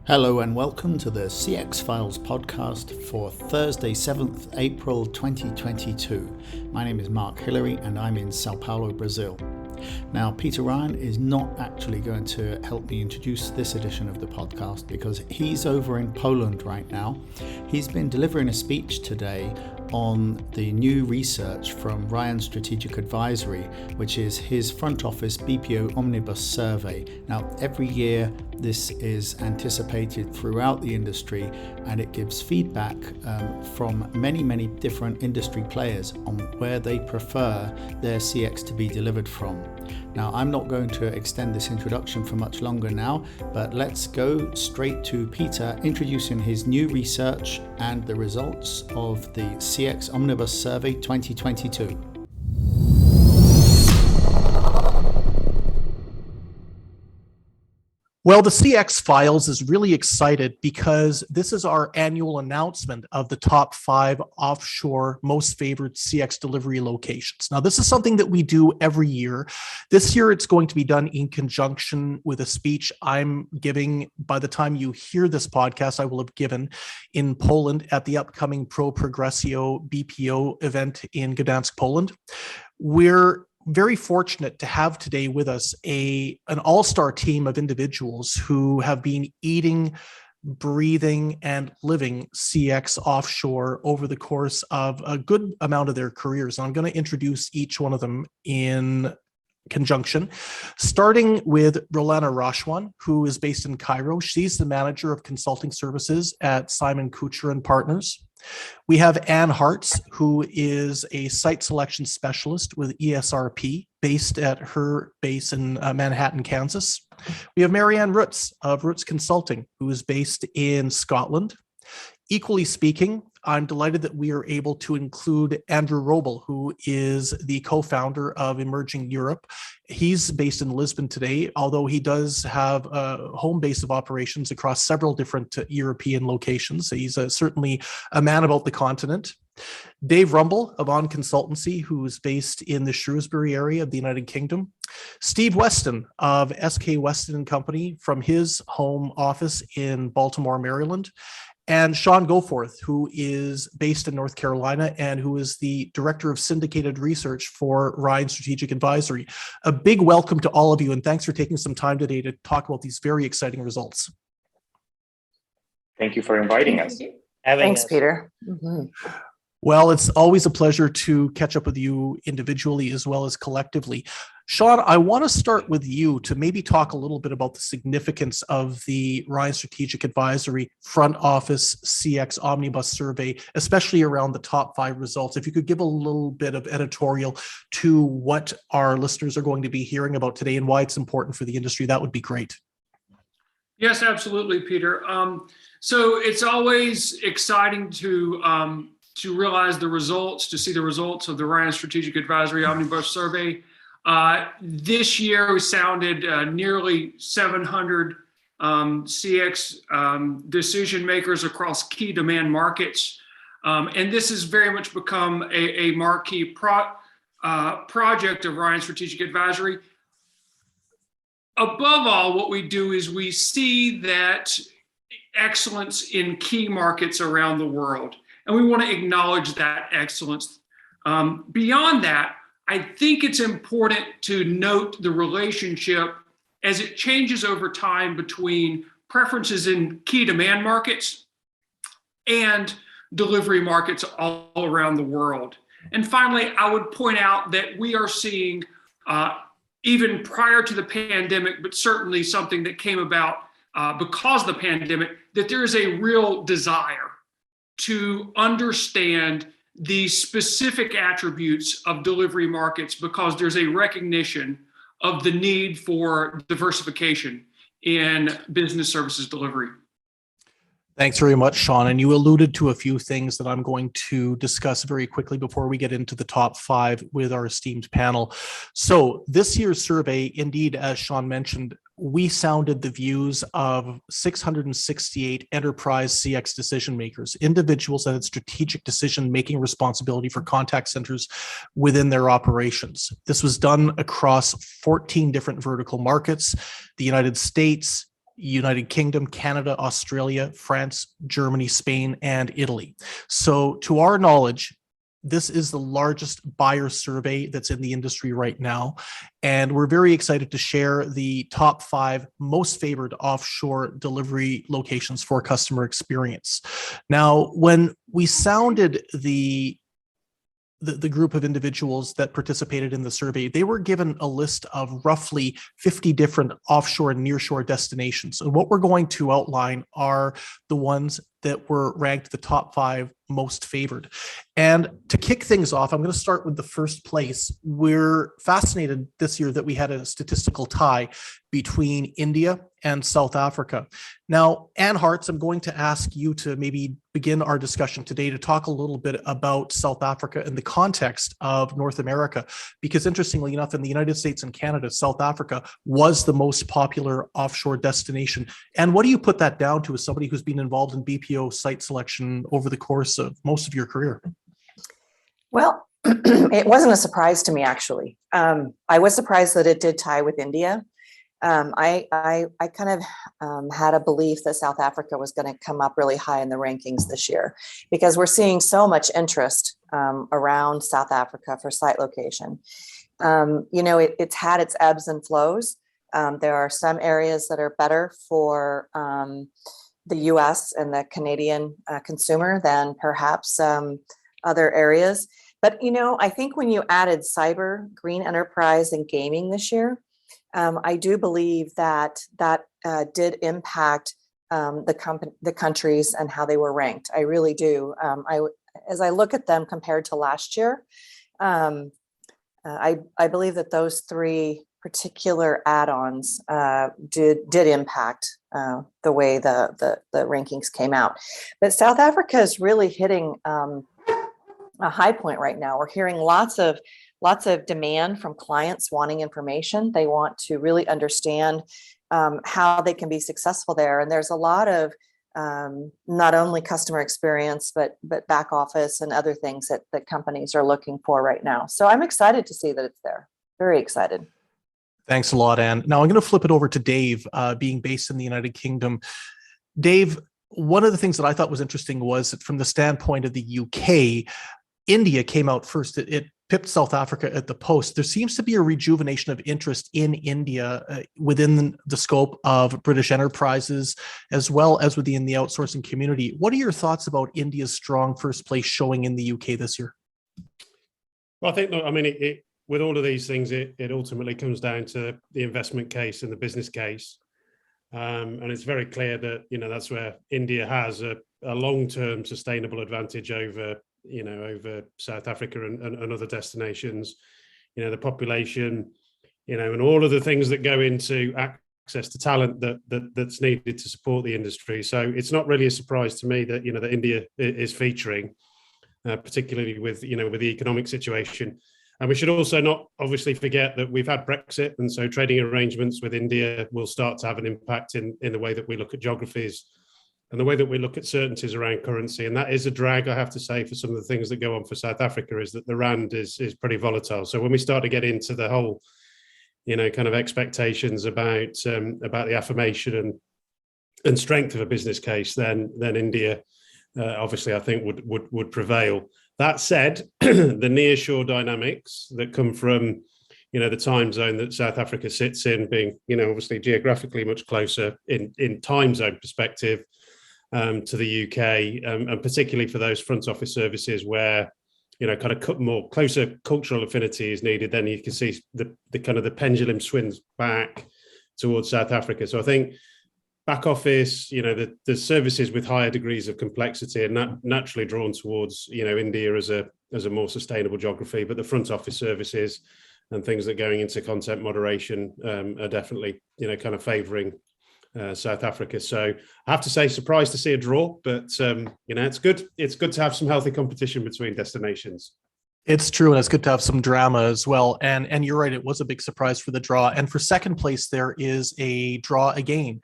Hello and welcome to the CX Files podcast for Thursday, 7th April 2022. My name is Mark Hillary and I'm in Sao Paulo, Brazil. Now, Peter Ryan is not actually going to help me introduce this edition of the podcast because he's over in Poland right now. He's been delivering a speech today on the new research from Ryan Strategic Advisory, which is his front office BPO Omnibus survey. Now, every year this is anticipated throughout the industry and it gives feedback from many different industry players on where they prefer their CX to be delivered from. Now, I'm not going to extend this introduction for much longer now, but let's go straight to Peter introducing his new research and the results of the CX Omnibus Survey 2022. Well, the CX Files is really excited because this is our annual announcement of the top 5 offshore most favored CX delivery locations. Now, this is something that we do every year. This year, it's going to be done in conjunction with a speech I'm giving. By the time you hear this podcast, I will have given in Poland at the upcoming Pro Progressio BPO event in Gdansk, Poland. We're very fortunate to have today with us an all-star team of individuals who have been eating, breathing, and living CX offshore over the course of a good amount of their careers. And I'm going to introduce each one of them in conjunction, starting with Rolana Rashwan, who is based in Cairo. She's the manager of consulting services at Simon Kucher and Partners. We have Anne Harts, who is a site selection specialist with ESRP, based at her base in Manhattan, Kansas. We have Marianne Rutz of Rutz Consulting, who is based in Scotland. Equally speaking, I'm delighted that we are able to include Andrew Wrobel, who is the co-founder of Emerging Europe. He's based in Lisbon today, although he does have a home base of operations across several different European locations. So he's certainly a man about the continent. Dave Rumble of On Consultancy, who's based in the Shrewsbury area of the United Kingdom. Steve Weston of SK Weston and Company from his home office in Baltimore, Maryland. And Sean Goforth, who is based in North Carolina and who is the Director of Syndicated Research for Ryan Strategic Advisory. A big welcome to all of you, and thanks for taking some time today to talk about these very exciting results. Thank you for inviting us. Thanks, Peter. Well, it's always a pleasure to catch up with you individually as well as collectively. Sean, I want to start with you to maybe talk a little bit about the significance of the Ryan Strategic Advisory Front Office CX Omnibus Survey, especially around the top 5 results. If you could give a little bit of editorial to what our listeners are going to be hearing about today and why it's important for the industry, that would be great. Yes, absolutely, Peter. So it's always exciting to realize the results, to see the results of the Ryan Strategic Advisory Omnibus Survey. This year, we sounded nearly 700 CX decision makers across key demand markets. And this has very much become a marquee project of Ryan Strategic Advisory. Above all, what we do is we see that excellence in key markets around the world, and we want to acknowledge that excellence. Beyond that, I think it's important to note the relationship as it changes over time between preferences in key demand markets and delivery markets all around the world. And finally, I would point out that we are seeing, even prior to the pandemic, but certainly something that came about because of the pandemic, that there is a real desire to understand the specific attributes of delivery markets because there's a recognition of the need for diversification in business services delivery. Thanks very much, Sean. And you alluded to a few things that I'm going to discuss very quickly before we get into the top 5 with our esteemed panel. So this year's survey, indeed, as Sean mentioned, we sounded the views of 668 enterprise CX decision makers, individuals that had strategic decision-making responsibility for contact centers within their operations. This was done across 14 different vertical markets, the United States, United Kingdom, Canada, Australia, France, Germany, Spain, and Italy. So to our knowledge, this is the largest buyer survey that's in the industry right now. And we're very excited to share the top 5 most favored offshore delivery locations for customer experience. Now, when we sounded the group of individuals that participated in the survey, they were given a list of roughly 50 different offshore and nearshore destinations. And what we're going to outline are the ones that were ranked the top 5 most favored. And to kick things off, I'm going to start with the first place. We're fascinated this year that we had a statistical tie between India and South Africa. Now, Anne Harts, I'm going to ask you to maybe begin our discussion today to talk a little bit about South Africa in the context of North America, because interestingly enough, in the United States and Canada, South Africa was the most popular offshore destination. And what do you put that down to as somebody who's been involved in BPO site selection over the course of most of your career? Well, it wasn't a surprise to me, actually. I was surprised that it did tie with India. I kind of had a belief that South Africa was going to come up really high in the rankings this year, because we're seeing so much interest around South Africa for site location. It's had its ebbs and flows. There are some areas that are better for the US and the Canadian consumer than perhaps other areas. But, I think when you added cyber, green enterprise, and gaming this year, I do believe that did impact the countries and how they were ranked. I really do. As I look at them compared to last year, I believe that those 3 particular add-ons did impact the way the rankings came out. But South Africa is really hitting a high point right now. We're hearing lots of demand from clients wanting information. They want to really understand how they can be successful there. And there's a lot of not only customer experience, but back office and other things that companies are looking for right now. So I'm excited to see that it's there. Very excited. Thanks a lot, Anne. Now I'm going to flip it over to Dave, being based in the United Kingdom. Dave, one of the things that I thought was interesting was that from the standpoint of the UK, India came out first. It pipped South Africa at the post. There seems to be a rejuvenation of interest in India within the scope of British enterprises, as well as within the outsourcing community. What are your thoughts about India's strong first place showing in the UK this year? Well, I think, with all of these things, it ultimately comes down to the investment case and the business case. And it's very clear that, that's where India has a long-term sustainable advantage over South Africa and other destinations. The population, and all of the things that go into access to talent that's needed to support the industry. So it's not really a surprise to me that, that India is featuring, particularly with the economic situation. And we should also not obviously forget that we've had Brexit, and so trading arrangements with India will start to have an impact in the way that we look at geographies and the way that we look at certainties around currency. And that is a drag, I have to say, for some of the things that go on for South Africa, is that the rand is pretty volatile. So when we start to get into the whole, kind of expectations about the affirmation and strength of a business case, then India, obviously, I think would prevail. That said, the nearshore dynamics that come from, the time zone that South Africa sits in, being, obviously geographically much closer in time zone perspective to the UK, and particularly for those front office services where, kind of more closer cultural affinity is needed, then you can see the kind of the pendulum swings back towards South Africa. So I think back office, the services with higher degrees of complexity are naturally drawn towards, India as a more sustainable geography, but the front office services and things that are going into content moderation are definitely, kind of favouring South Africa. So I have to say, surprised to see a draw, but it's good. It's good to have some healthy competition between destinations. It's true, and it's good to have some drama as well. And you're right, it was a big surprise for the draw. And for second place, there is a draw again.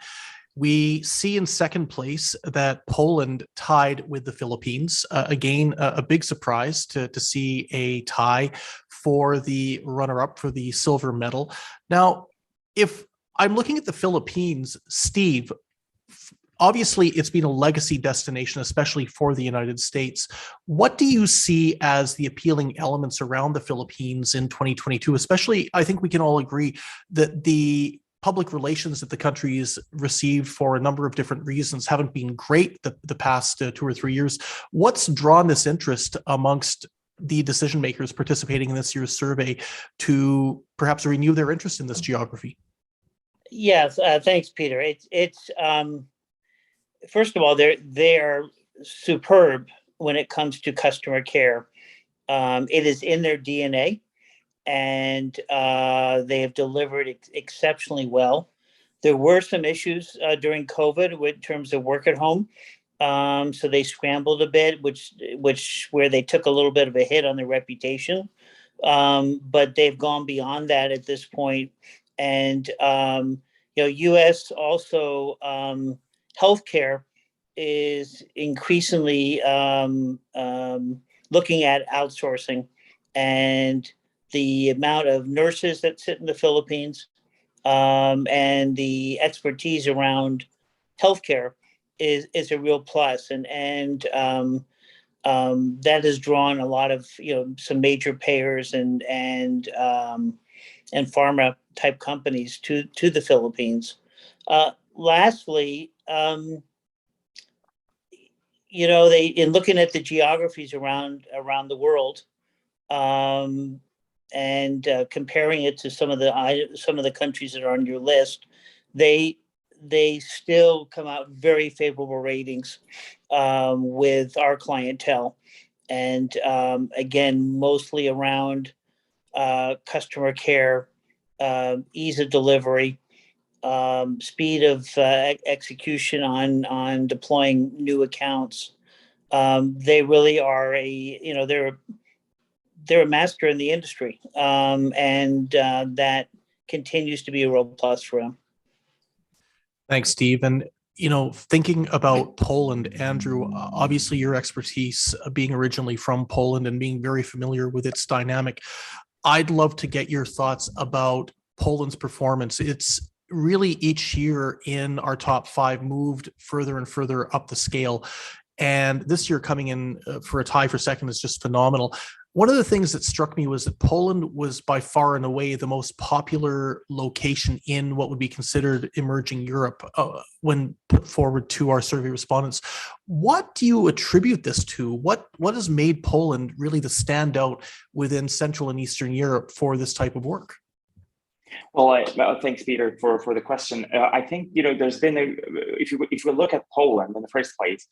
We see in second place that Poland tied with the Philippines. Again, a big surprise to see a tie for the runner-up for the silver medal. Now, if I'm looking at the Philippines, Steve. Obviously, it's been a legacy destination, especially for the United States. What do you see as the appealing elements around the Philippines in 2022? Especially, I think we can all agree that the public relations that the country's received for a number of different reasons haven't been great the past 2 or 3 years. What's drawn this interest amongst the decision makers participating in this year's survey to perhaps renew their interest in this geography? Yes, thanks, Peter. It's first of all, they're superb when it comes to customer care. It is in their DNA, and they have delivered exceptionally well. There were some issues during COVID in terms of work at home, so they scrambled a bit, where they took a little bit of a hit on their reputation. But they've gone beyond that at this point, and U.S. also. Healthcare is increasingly looking at outsourcing, and the amount of nurses that sit in the Philippines and the expertise around healthcare is a real plus, and that has drawn a lot of some major payers and pharma type companies to the Philippines. Lastly, they in looking at the geographies around the world, and comparing it to some of the countries that are on your list, they still come out very favorable ratings with our clientele, and again, mostly around customer care, ease of delivery, speed of execution on deploying new accounts. They really are they're a master in the industry, and that continues to be a real plus for them. Thanks, Steve. And thinking about Poland, Andrew, obviously your expertise being originally from Poland and being very familiar with its dynamic, I'd love to get your thoughts about Poland's performance. It's really each year in our top 5 moved further and further up the scale. And this year coming in for a tie for second is just phenomenal. One of the things that struck me was that Poland was by far and away the most popular location in what would be considered emerging Europe when put forward to our survey respondents. What do you attribute this to? What has made Poland really the standout within Central and Eastern Europe for this type of work? Well, thanks, Peter, for the question. I think there's been if you look at Poland in the first place,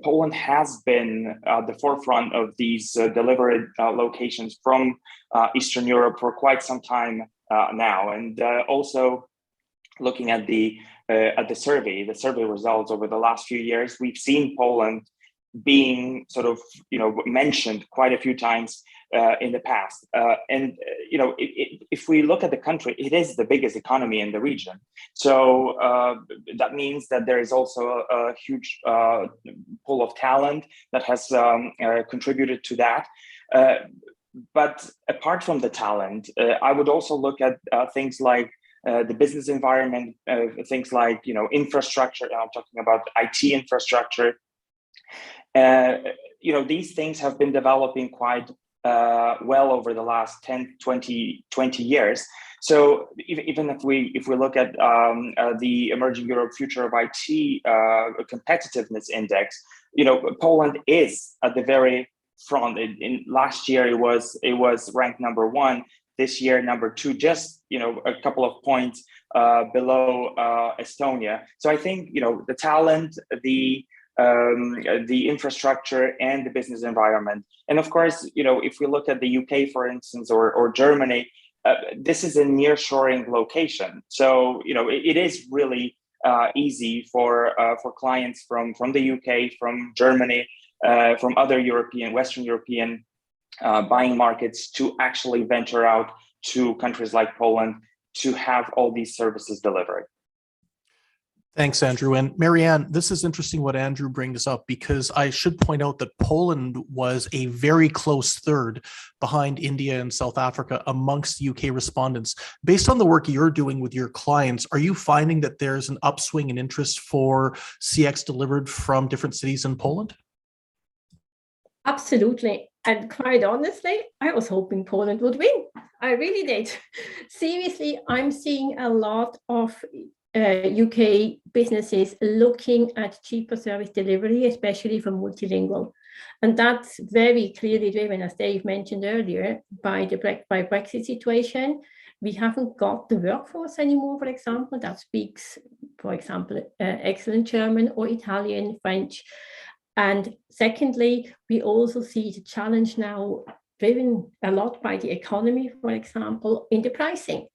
Poland has been at the forefront of these delivered locations from Eastern Europe for quite some time now, and also looking at the survey results over the last few years, we've seen Poland being sort of mentioned quite a few times in the past, and if we look at the country, it is the biggest economy in the region. So that means that there is also a huge pool of talent that has contributed to that. But apart from the talent, I would also look at things like the business environment, things like infrastructure. I'm talking about IT infrastructure. These things have been developing quite well over the last 10, 20 years. So even if we look at the Emerging Europe Future of IT Competitiveness Index, Poland is at the very front. In last year, it was ranked number 1. This year, number 2, just a couple of points below Estonia. So I think the talent, the infrastructure, and the business environment. And of course, if we look at the UK, for instance, or Germany, this is a nearshoring location. So, it is really easy for clients from the UK, from Germany, from other Western European buying markets to actually venture out to countries like Poland to have all these services delivered. Thanks, Andrew. And Marianne, this is interesting what Andrew brings up, because I should point out that Poland was a very close third behind India and South Africa amongst UK respondents. Based on the work you're doing with your clients, are you finding that there's an upswing in interest for CX delivered from different cities in Poland? Absolutely. And quite honestly, I was hoping Poland would win. I really did. Seriously, I'm seeing a lot of UK businesses looking at cheaper service delivery, especially for multilingual. And that's very clearly driven, as Dave mentioned earlier, by the Brexit situation. We haven't got the workforce anymore, for example, that speaks, for example, excellent German or Italian, French. And secondly, we also see the challenge now driven a lot by the economy, for example, in the pricing.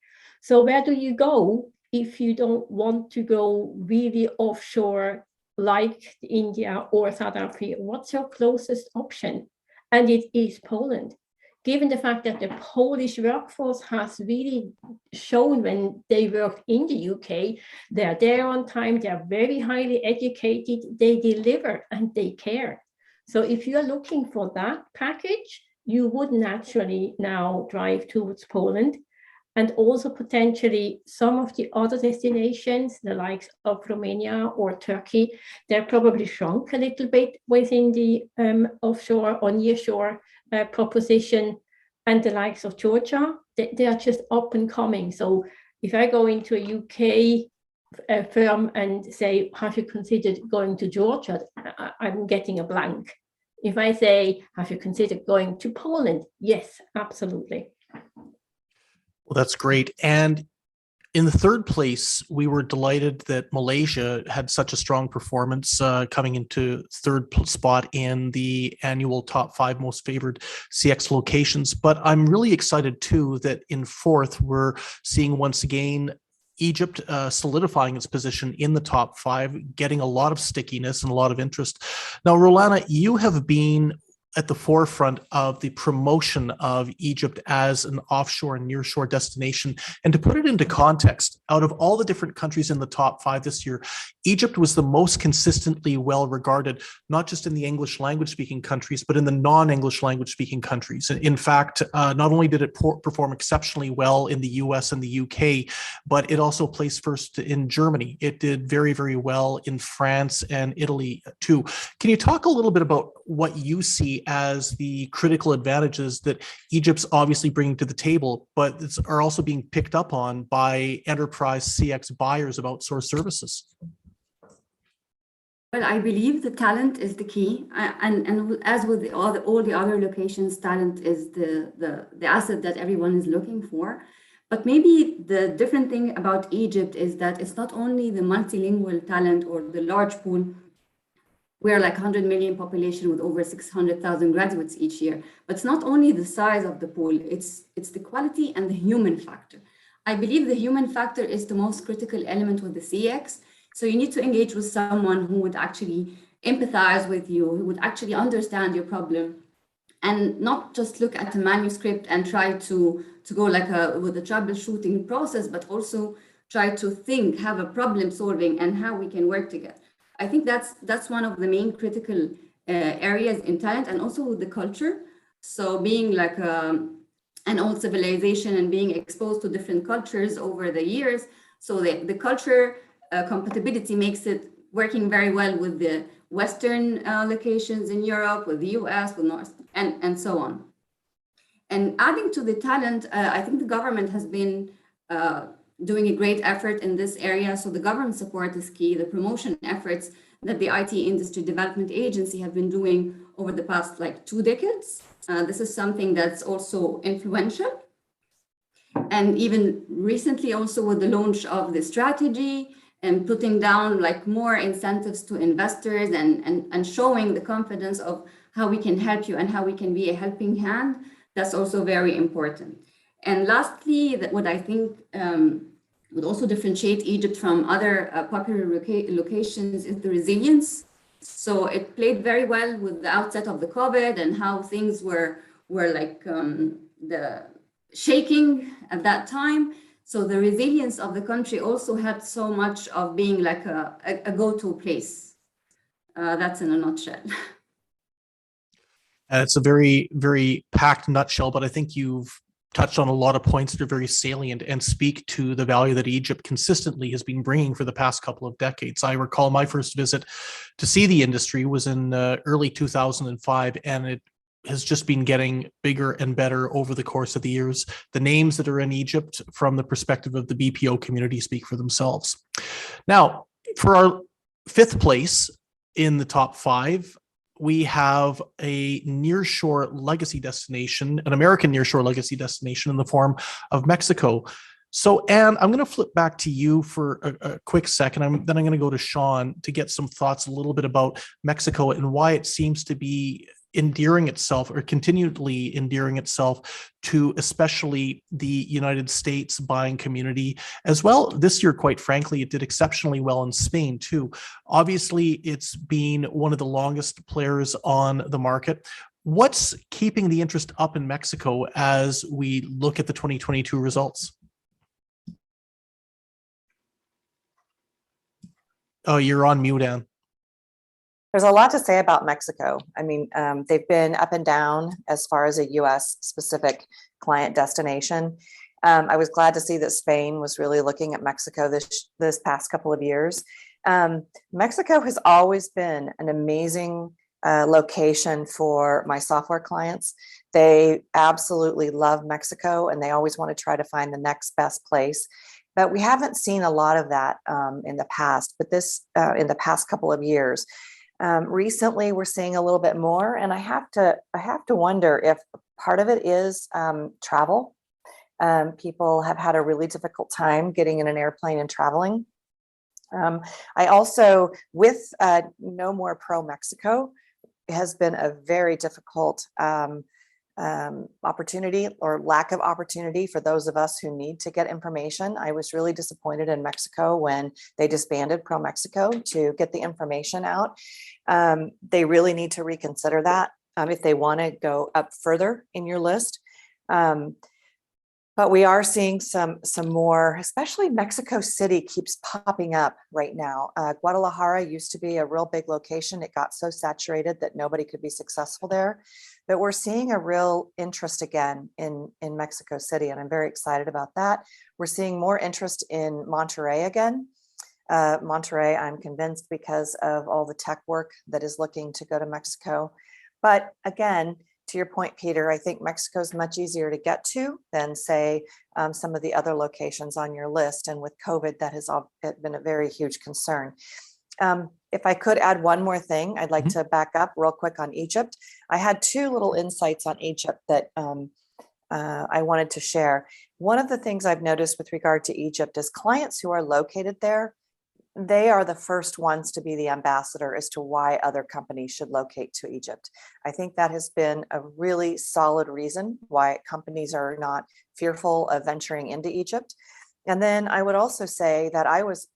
So where do you go if you don't want to go really offshore like India or South Africa? What's your closest option? And it is Poland. Given the fact that the Polish workforce has really shown when they work in the UK, they're there on time, they're very highly educated, they deliver and they care. So if you're looking for that package, you would naturally now drive towards Poland. And also potentially some of the other destinations, the likes of Romania or Turkey, they're probably shrunk a little bit within the offshore or nearshore proposition, and the likes of Georgia, they are just up and coming. So if I go into a UK firm and say, have you considered going to Georgia? I'm getting a blank. If I say, have you considered going to Poland? Yes, absolutely. Well, that's great. And in the third place, we were delighted that Malaysia had such a strong performance, coming into third spot in the annual top 5 most favored CX locations. But I'm really excited too that in fourth, we're seeing once again Egypt solidifying its position in the top 5, getting a lot of stickiness and a lot of interest. Now, Rolana, you have been at the forefront of the promotion of Egypt as an offshore and nearshore destination. And to put it into context, out of all the different countries in the top 5 this year, Egypt was the most consistently well regarded, not just in the English language speaking countries, but in the non-English language speaking countries. In fact, not only did it perform exceptionally well in the US and the UK, but it also placed first in Germany. It did very, very well in France and Italy too. Can you talk a little bit about what you see as the critical advantages that Egypt's obviously bringing to the table, but are also being picked up on by enterprise CX buyers of outsourced services? Well, I believe the talent is the key, and as with all the other locations, talent is the asset that everyone is looking for. But maybe the different thing about Egypt is that it's not only the multilingual talent or the large pool. We're like 100 million population with over 600,000 graduates each year. But it's not only the size of the pool, it's the quality and the human factor. I believe the human factor is the most critical element with the CX. So you need to engage with someone who would actually empathize with you, who would actually understand your problem, and not just look at the manuscript and try to go like with the troubleshooting process, but also try to think, have a problem solving and how we can work together. I think that's one of the main critical areas in talent, and also with the culture. So being like an old civilization and being exposed to different cultures over the years. So the culture compatibility makes it working very well with the Western locations in Europe, with the US, with North, and so on. And adding to the talent, I think the government has been doing a great effort in this area. So the government support is key. The promotion efforts that the IT Industry Development Agency have been doing over the past like 2 decades. This is something that's also influential. And even recently also with the launch of the strategy and putting down like more incentives to investors and showing the confidence of how we can help you and how we can be a helping hand, that's also very important. And lastly, what I think would also differentiate Egypt from other popular locations is the resilience. So it played very well with the outset of the COVID and how things were like the shaking at that time. So the resilience of the country also helped so much of being like a go-to place. That's in a nutshell. It's a very, very packed nutshell, but I think you've touched on a lot of points that are very salient and speak to the value that Egypt consistently has been bringing for the past couple of decades. I recall my first visit to see the industry was in early 2005, and it has just been getting bigger and better over the course of the years. The names that are in Egypt from the perspective of the BPO community speak for themselves. Now, for our fifth place in the top five, we have a nearshore legacy destination, an American nearshore legacy destination in the form of Mexico. So, Anne, I'm going to flip back to you for a quick second. Then I'm going to go to Sean to get some thoughts a little bit about Mexico and why it seems to be endearing itself or continually endearing itself to especially the United States buying community as well. This year, quite frankly, it did exceptionally well in Spain too. Obviously, it's been one of the longest players on the market. What's keeping the interest up in Mexico as we look at the 2022 results? Oh, you're on mute, Anne. There's a lot to say about Mexico. I mean, they've been up and down as far as a US specific client destination. I was glad to see that Spain was really looking at Mexico this past couple of years. Mexico has always been an amazing location for my software clients. They absolutely love Mexico, and they always want to try to find the next best place. But we haven't seen a lot of that in the past, but in the past couple of years. Recently, we're seeing a little bit more, and I have to wonder if part of it is travel. People have had a really difficult time getting in an airplane and traveling. I also, with No More Pro Mexico, has been a very difficult opportunity or lack of opportunity for those of us who need to get information. I was really disappointed in Mexico when they disbanded Pro Mexico to get the information out. They really need to reconsider that if they want to go up further in your list. But we are seeing some more, especially Mexico City keeps popping up right now. Guadalajara used to be a real big location. It got so saturated that nobody could be successful there. But we're seeing a real interest again in Mexico City, and I'm very excited about that. We're seeing more interest in Monterrey again. Monterrey, I'm convinced, because of all the tech work that is looking to go to Mexico. But again, to your point, Peter, I think Mexico is much easier to get to than, say, some of the other locations on your list. And with COVID, that has been a very huge concern. If I could add one more thing, I'd like to back up real quick on Egypt. I had two little insights on Egypt that I wanted to share. One of the things I've noticed with regard to Egypt is clients who are located there, they are the first ones to be the ambassador as to why other companies should locate to Egypt. I think that has been a really solid reason why companies are not fearful of venturing into Egypt. And then I would also say that I was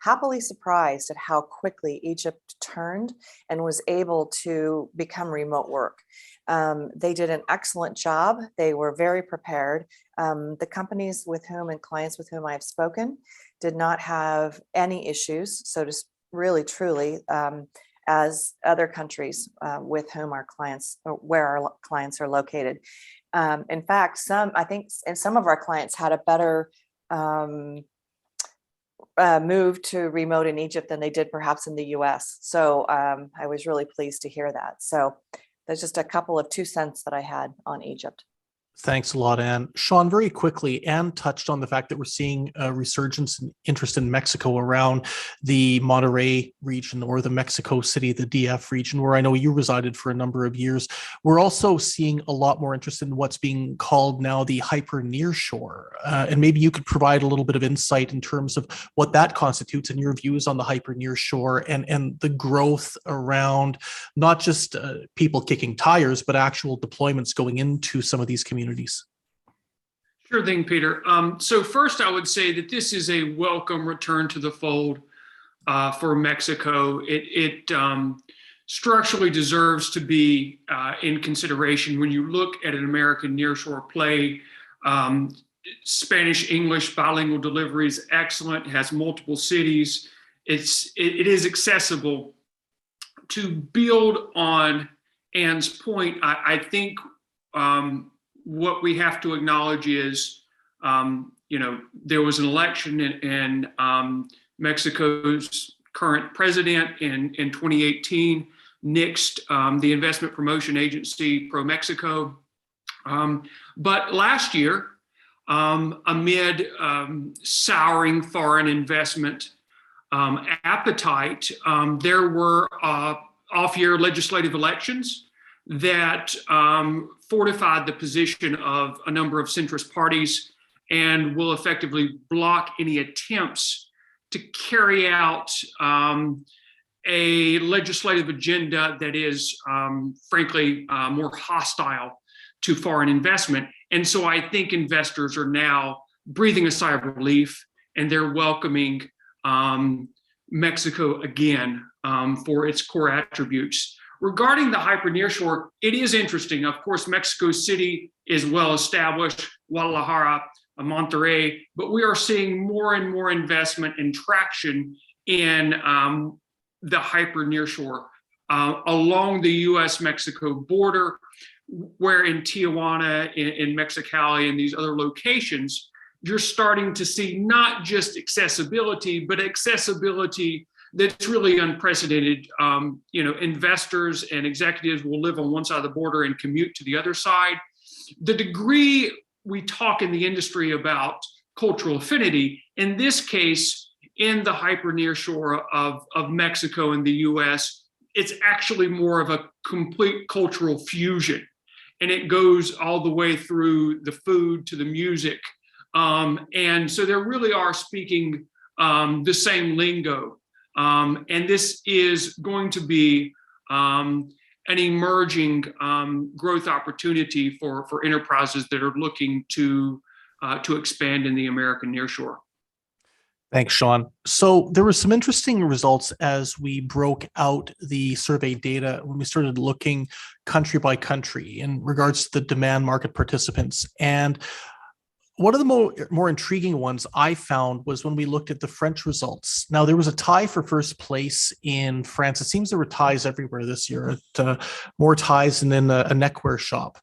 happily surprised at how quickly Egypt turned and was able to become remote work. They did an excellent job. They were very prepared. The companies with whom and clients with whom I've spoken did not have any issues, so to really, truly, as other countries with whom our clients, or where our clients are located. In fact, I think some of our clients had a better move to remote in Egypt than they did perhaps in the US. So I was really pleased to hear that. So there's just a couple of 2 cents that I had on Egypt. Thanks a lot, Anne. Sean, very quickly, Anne touched on the fact that we're seeing a resurgence in interest in Mexico around the Monterrey region or the Mexico City, the DF region, where I know you resided for a number of years. We're also seeing a lot more interest in what's being called now the hyper nearshore. And maybe you could provide a little bit of insight in terms of what that constitutes and your views on the hyper nearshore and the growth around not just people kicking tires, but actual deployments going into some of these communities. Sure thing, Peter. So first, I would say that this is a welcome return to the fold for Mexico. It structurally deserves to be in consideration when you look at an American nearshore play. Spanish English bilingual delivery is excellent. It has multiple cities. It is accessible. To build on Anne's point, I think what we have to acknowledge is, there was an election in Mexico's current president in 2018, nixed the investment promotion agency ProMexico. But last year, amid souring foreign investment appetite, there were off-year legislative elections that fortified the position of a number of centrist parties and will effectively block any attempts to carry out a legislative agenda that is, frankly, more hostile to foreign investment. And so I think investors are now breathing a sigh of relief, and they're welcoming Mexico again for its core attributes. Regarding the hyper nearshore, it is interesting. Of course, Mexico City is well established, Guadalajara, Monterrey, but we are seeing more and more investment and traction in the hyper nearshore along the US-Mexico border, where in Tijuana, in Mexicali, and these other locations, you're starting to see not just accessibility, but accessibility that's really unprecedented. Investors and executives will live on one side of the border and commute to the other side. The degree we talk in the industry about cultural affinity, in this case, in the hyper nearshore of Mexico and the US, it's actually more of a complete cultural fusion. And it goes all the way through the food to the music. And so they really are speaking the same lingo. And this is going to be an emerging growth opportunity for enterprises that are looking to expand in the American nearshore. Thanks, Sean. So there were some interesting results as we broke out the survey data when we started looking country by country in regards to the demand market participants. And one of the more intriguing ones I found was when we looked at the French results. Now, there was a tie for first place in France. It seems there were ties everywhere this year, more ties than in a neckwear shop.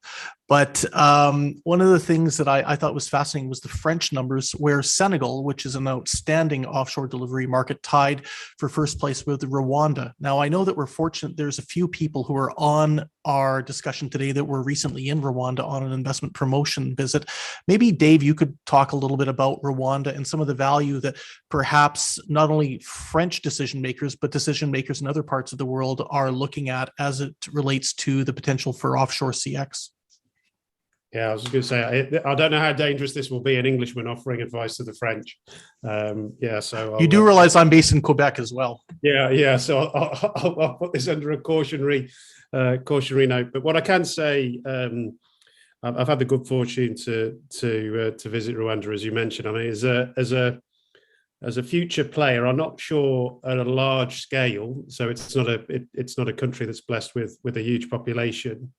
But one of the things that I thought was fascinating was the French numbers, where Senegal, which is an outstanding offshore delivery market, tied for first place with Rwanda. Now, I know that we're fortunate there's a few people who are on our discussion today that were recently in Rwanda on an investment promotion visit. Maybe, Dave, you could talk a little bit about Rwanda and some of the value that perhaps not only French decision makers, but decision makers in other parts of the world are looking at as it relates to the potential for offshore CX. Yeah, I was going to say, I don't know how dangerous this will be, an Englishman offering advice to the French. So you do realize I'm based in Quebec as well. Yeah. So I'll put this under a cautionary note. But what I can say, I've had the good fortune to visit Rwanda, as you mentioned. I mean, as a future player, I'm not sure at a large scale. So it's not a country that's blessed with a huge population.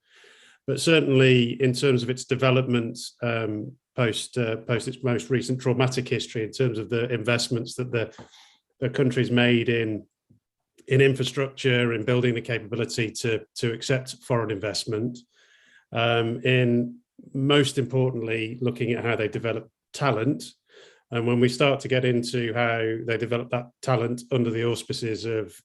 But certainly, in terms of its development post its most recent traumatic history, in terms of the investments that the country's made in infrastructure, in building the capability to accept foreign investment, in most importantly, looking at how they develop talent. And when we start to get into how they develop that talent under the auspices of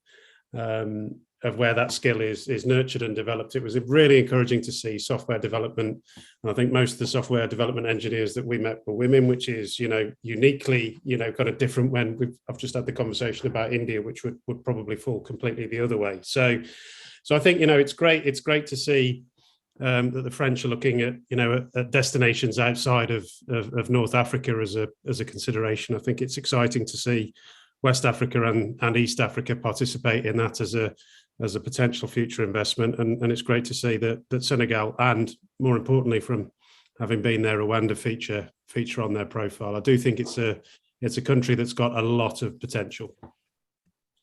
where that skill is nurtured and developed, it was really encouraging to see software development. And I think most of the software development engineers that we met were women, which is, uniquely, kind of different when I've just had the conversation about India, which would probably fall completely the other way. So I think, it's great to see that the French are looking at, at destinations outside of North Africa as a consideration. I think it's exciting to see West Africa and East Africa participate in that as a potential future investment. And it's great to see that Senegal, and more importantly, from having been there, Rwanda feature on their profile. I do think it's a country that's got a lot of potential.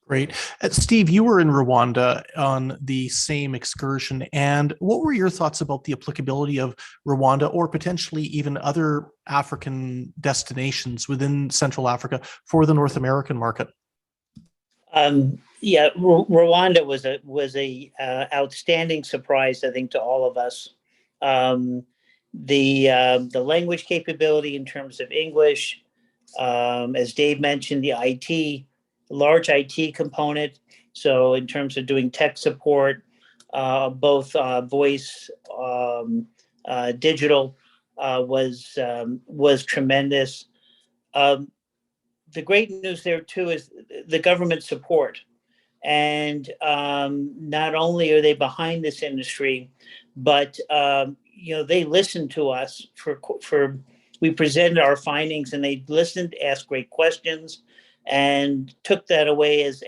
Great. Steve, you were in Rwanda on the same excursion. And what were your thoughts about the applicability of Rwanda or potentially even other African destinations within Central Africa for the North American market? Rwanda was a outstanding surprise, I think, to all of us. The language capability in terms of English, as Dave mentioned, the large IT component. So in terms of doing tech support, both voice, digital, was tremendous. The great news there too is the government support, and not only are they behind this industry, but they listened to us we presented our findings, and they listened, asked great questions, and took that away as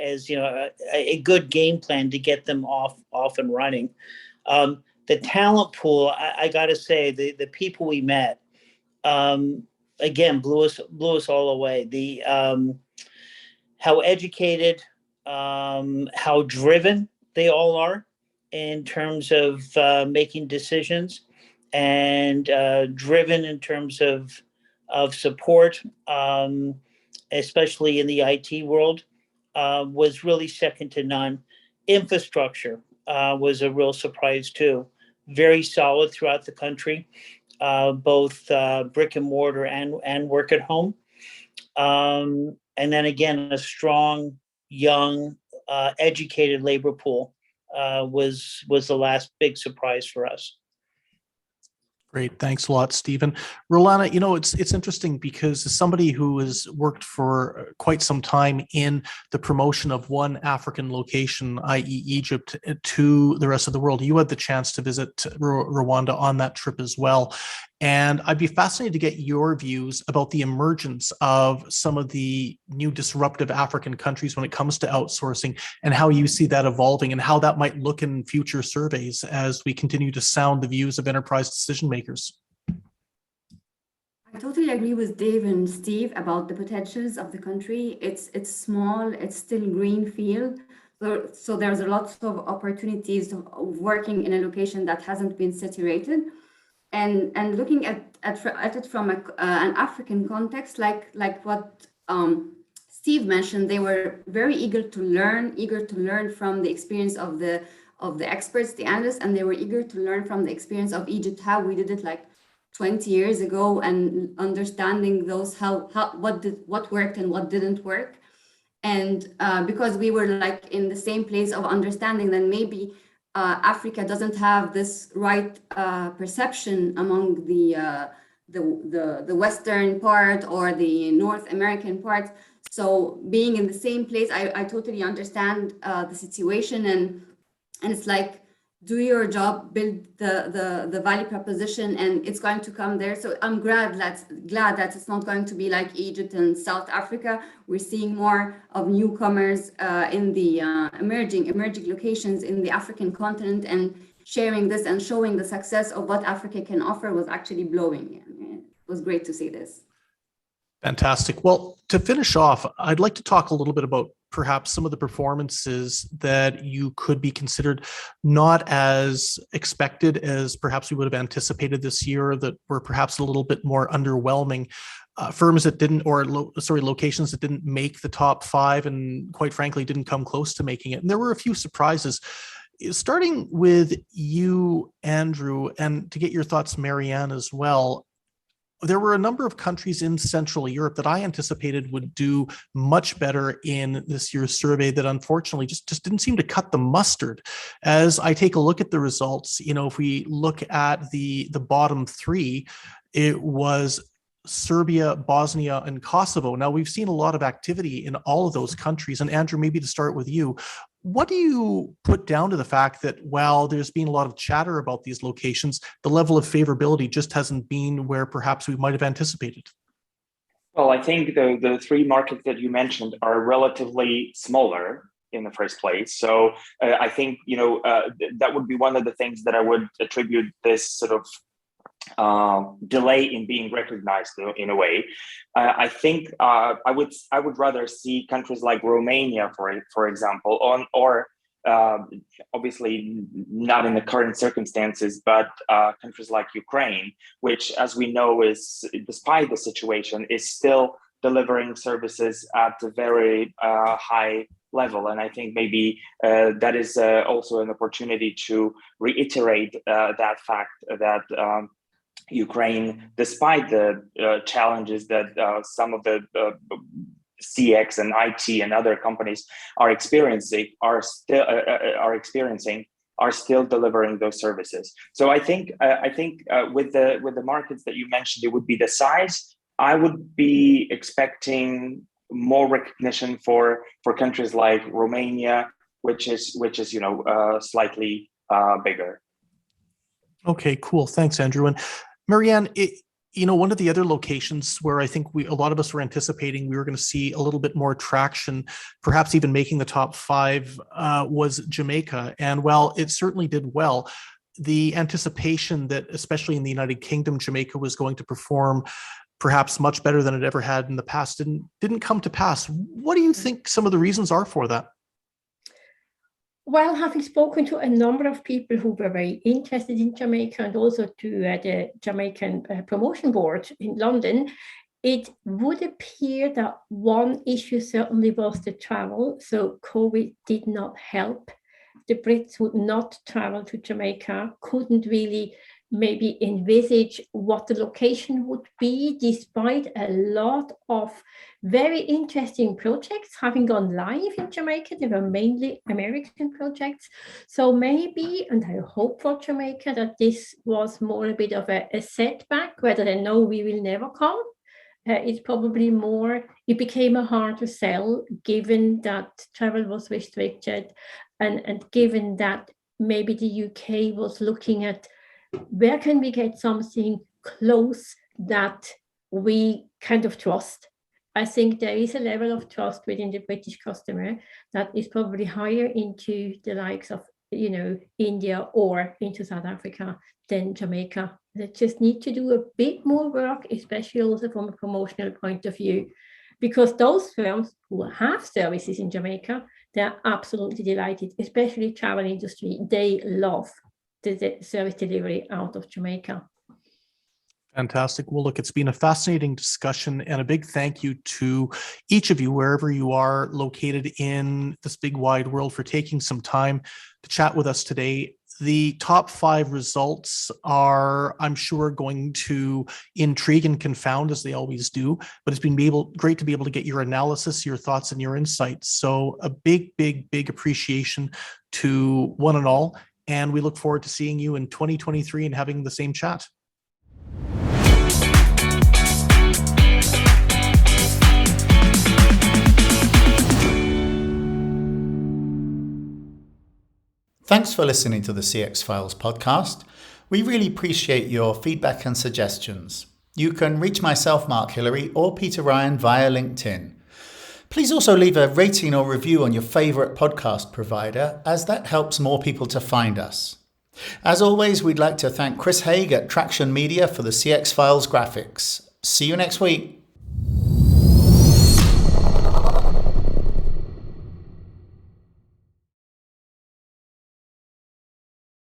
a good game plan to get them off and running. The talent pool, I got to say, the people we met, again, blew us all away. How educated, how driven they all are in terms of making decisions, and driven in terms of support, especially in the IT world, was really second to none. Infrastructure was a real surprise too. Very solid throughout the country, both brick and mortar and work at home. And then again, a strong, young, educated labor pool was the last big surprise for us. Great. Thanks a lot, Stephen. Rolana, it's interesting because as somebody who has worked for quite some time in the promotion of one African location, i.e. Egypt, to the rest of the world, you had the chance to visit Rwanda on that trip as well. And I'd be fascinated to get your views about the emergence of some of the new disruptive African countries when it comes to outsourcing, and how you see that evolving and how that might look in future surveys as we continue to sound the views of enterprise decision makers. I totally agree with Dave and Steve about the potentials of the country. It's small, it's still green field. So there's a lot of opportunities of working in a location that hasn't been saturated. And looking at it from an African context, like what Steve mentioned, they were very eager to learn from the experience of the experts, the analysts, and they were eager to learn from the experience of Egypt, how we did it like 20 years ago, and understanding those what worked and what didn't work. And because we were like in the same place of understanding, then maybe Africa doesn't have this right perception among the Western part or the North American part. So being in the same place, I totally understand the situation, and it's like, do your job, build the value proposition, and it's going to come there. So I'm glad that it's not going to be like Egypt and South Africa. We're seeing more of newcomers in the emerging locations in the African continent, and sharing this and showing the success of what Africa can offer was actually blowing. It was great to see this. Fantastic. Well, to finish off, I'd like to talk a little bit about perhaps some of the performances that you could be considered not as expected as perhaps we would have anticipated this year, that were perhaps a little bit more underwhelming. Firms that didn't, locations that didn't make the top 5, and quite frankly, didn't come close to making it. And there were a few surprises. Starting with you, Andrew, and to get your thoughts, Marianne, as well. There were a number of countries in Central Europe that I anticipated would do much better in this year's survey that unfortunately just didn't seem to cut the mustard. As I take a look at the results, if we look at the bottom 3, it was Serbia, Bosnia, and Kosovo. Now, we've seen a lot of activity in all of those countries. And Andrew, maybe to start with you, what do you put down to the fact that while there's been a lot of chatter about these locations, the level of favorability just hasn't been where perhaps we might have anticipated? Well, I think the 3 markets that you mentioned are relatively smaller in the first place. So I think, that would be one of the things that I would attribute this sort of delay in being recognized in a way. I think I would rather see countries like Romania, for example, or obviously not in the current circumstances, but countries like Ukraine, which, as we know, is, despite the situation, is still delivering services at a very high level. And I think maybe that is also an opportunity to reiterate that fact that Ukraine, despite the challenges that some of the CX and IT and other companies are experiencing, are still delivering those services. So I think with the markets that you mentioned, it would be the size. I would be expecting more recognition for countries like Romania, which is slightly bigger. Okay, cool. Thanks, Andrew. And Marianne, one of the other locations where I think a lot of us were anticipating we were going to see a little bit more traction, perhaps even making the top 5, was Jamaica. And while it certainly did well, the anticipation that, especially in the United Kingdom, Jamaica was going to perform perhaps much better than it ever had in the past didn't come to pass. What do you think some of the reasons are for that? Well, having spoken to a number of people who were very interested in Jamaica and also to the Jamaican promotion board in London, it would appear that one issue certainly was the travel. So COVID did not help. The Brits would not travel to Jamaica, couldn't really maybe envisage what the location would be, despite a lot of very interesting projects having gone live in Jamaica. They were mainly American projects. So maybe, and I hope for Jamaica, that this was more a bit of a setback, rather than no, we will never come. It's probably more, it became a harder sell, given that travel was restricted, and given that maybe the UK was looking at where can we get something close that we kind of trust. I think there is a level of trust within the British customer that is probably higher into the likes of, India or into South Africa than Jamaica. They just need to do a bit more work, especially also from a promotional point of view, because those firms who have services in Jamaica, they're absolutely delighted, especially travel industry. They love the service delivery out of Jamaica. Fantastic. Well, look, it's been a fascinating discussion, and a big thank you to each of you, wherever you are located in this big wide world, for taking some time to chat with us today. The top 5 results are, I'm sure, going to intrigue and confound, as they always do, but it's been great to be able to get your analysis, your thoughts, and your insights. So a big, big, big appreciation to one and all. And we look forward to seeing you in 2023 and having the same chat. Thanks for listening to the CX Files podcast. We really appreciate your feedback and suggestions. You can reach myself, Mark Hillary, or Peter Ryan via LinkedIn. Please also leave a rating or review on your favorite podcast provider, as that helps more people to find us. As always, we'd like to thank Chris Haig at Traction Media for the CX Files graphics. See you next week.